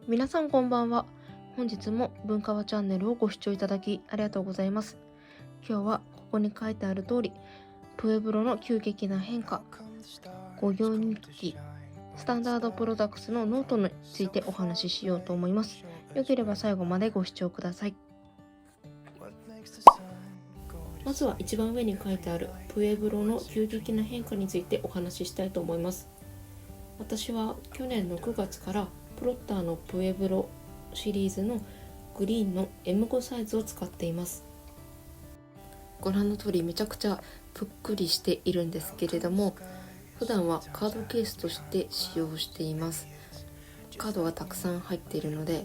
皆さんこんばんは。本日も文化話チャンネルをご視聴いただきありがとうございます。今日はここに書いてある通り、プエブロの急激な変化、5行日記、スタンダードプロダクツのノートについてお話ししようと思います。よければ最後までご視聴ください。まずは一番上に書いてあるプエブロの急激な変化についてお話ししたいと思います。私は去年の9月からプロッターのプエブロシリーズのグリーンの M5 サイズを使っています。ご覧の通りめちゃくちゃぷっくりしているんですけれども、普段はカードケースとして使用しています。カードがたくさん入っているので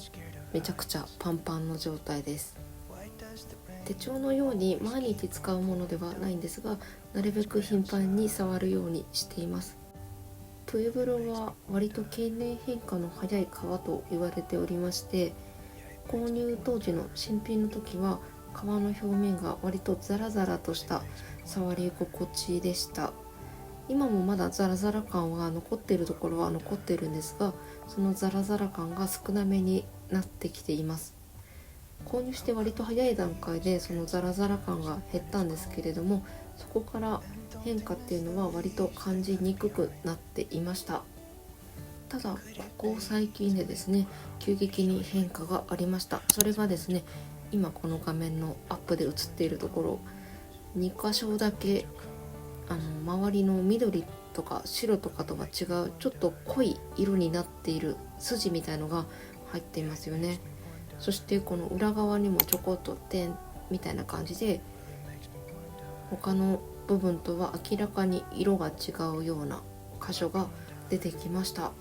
めちゃくちゃパンパンの状態です。手帳のように毎日使うものではないんですが、なるべく頻繁に触るようにしています。プエブロは割と経年変化の早い革と言われておりまして、購入当時の新品の時は革の表面が割とザラザラとした触り心地でした。今もまだザラザラ感は残っているところは残っているんですが、そのザラザラ感が少なめになってきています。購入して割と早い段階でそのザラザラ感が減ったんですけれども、そこから変化っていうのは割と感じにくくなっていました。ただここ最近でですね、急激に変化がありました。それがですね、今この画面のアップで映っているところ、2箇所だけ周りの緑とか白とかとは違うちょっと濃い色になっている筋みたいのが入っていますよね。そしてこの裏側にもちょこっと点みたいな感じで、他の部分とは明らかに色が違うような箇所が出てきました。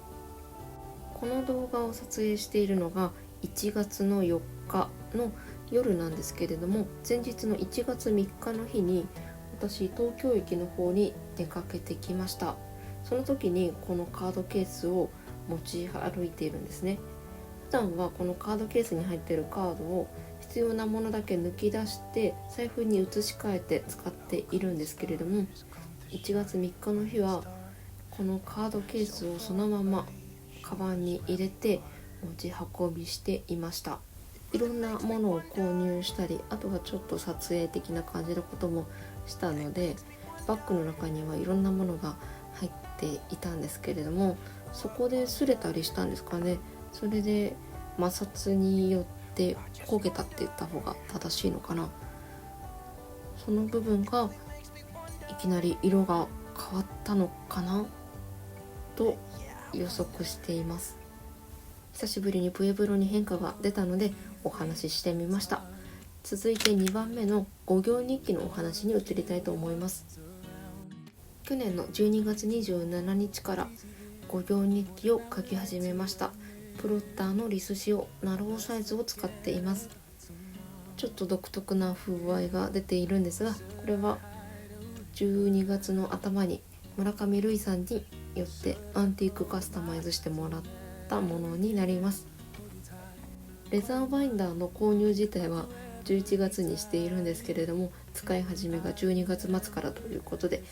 この動画を撮影しているのが1月の4日の夜なんですけれども、前日の1月3日の日に私東京駅の方に出かけてきました。その時にこのカードケースを持ち歩いているんですね。普段はこのカードケースに入っているカードを必要なものだけ抜き出して財布に移し替えて使っているんですけれども、1月3日の日はこのカードケースをそのままカバンに入れて持ち運びしていました。いろんなものを購入したり、あとはちょっと撮影的な感じのこともしたので、バッグの中にはいろんなものが入っていたんですけれども、そこで擦れたりしたんですかね。それで摩擦によって焦げたって言った方が正しいのかな。その部分がいきなり色が変わったのかなと予測しています。久しぶりにプエブロに変化が出たのでお話ししてみました。続いて2番目の5行日記のお話に移りたいと思います。去年の12月27日から5行日記を書き始めました。プロッターのリス紙をナローサイズを使っています。ちょっと独特な風合いが出ているんですが、これは12月の頭に村上瑠衣さんによってアンティークカスタマイズしてもらったものになります。レザーバインダーの購入自体は11月にしているんですけれども、使い始めが12月末からということで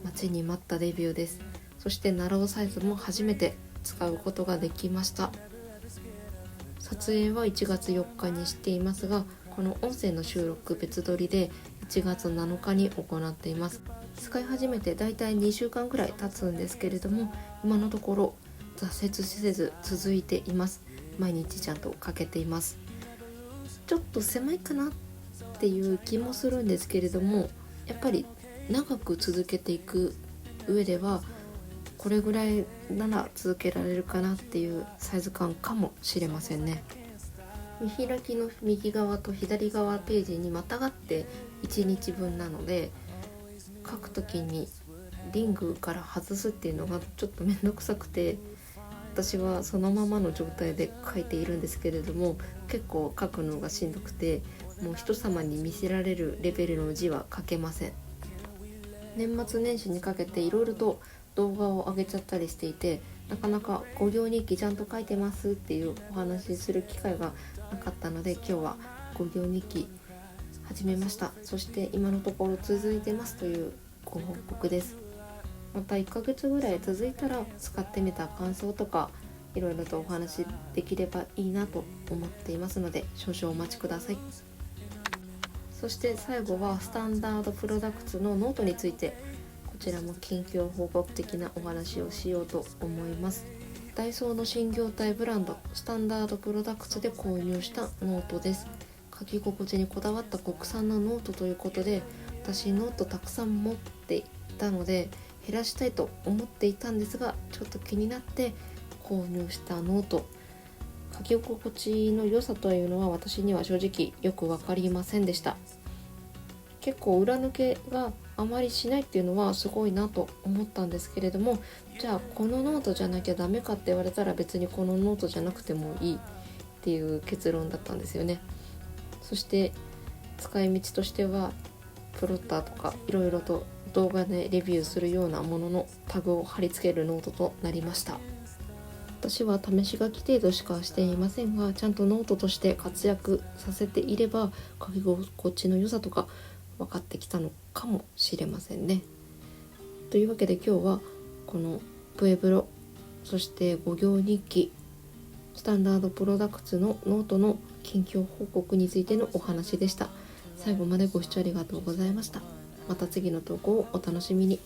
待ちに待ったデビューです。そしてナローサイズも初めて使うことができました。撮影は1月4日にしていますが、この音声の収録別撮りで1月7日に行っています。使い始めてだいたい2週間くらい経つんですけれども、今のところ挫折せず続いています。毎日ちゃんとかけています。ちょっと狭いかなっていう気もするんですけれども、やっぱり長く続けていく上ではこれぐらいなら続けられるかなっていうサイズ感かもしれませんね。見開きの右側と左側ページにまたがって1日分なので、書くときにリングから外すっていうのがちょっとめんどくさくて、私はそのままの状態で書いているんですけれども、結構書くのがしんどくて、もう人様に見せられるレベルの字は書けません。年末年始にかけていろいろと動画を上げちゃったりしていて、なかなか5行日記ちゃんと書いてますっていうお話しする機会がなかったので、今日は5行日記始めました。そして今のところ続いてますというご報告です。また1ヶ月ぐらい続いたら使ってみた感想とかいろいろとお話しできればいいなと思っていますので、少々お待ちください。そして最後はスタンダードプロダクツのノートについて、こちらも近況報告的なお話をしようと思います。ダイソーの新業態ブランドスタンダードプロダクツで購入したノートです。書き心地にこだわった国産のノートということで、私ノートたくさん持っていたので減らしたいと思っていたんですが、ちょっと気になって購入したノート。書き心地の良さというのは私には正直よく分かりませんでした。結構裏抜けがあまりしないっていうのはすごいなと思ったんですけれども、じゃあこのノートじゃなきゃダメかって言われたら、別にこのノートじゃなくてもいいっていう結論だったんですよね。そして使い道としては、プロッターとかいろいろと動画でレビューするようなもののタグを貼り付けるノートとなりました。私は試し書き程度しかしていませんが、ちゃんとノートとして活躍させていれば書き心地の良さとか分かってきたのかもしれませんね。というわけで今日はこのプエブロ、そして5行日記、スタンダードプロダクツのノートの近況報告についてのお話でした。最後までご視聴ありがとうございました。また次の投稿をお楽しみに。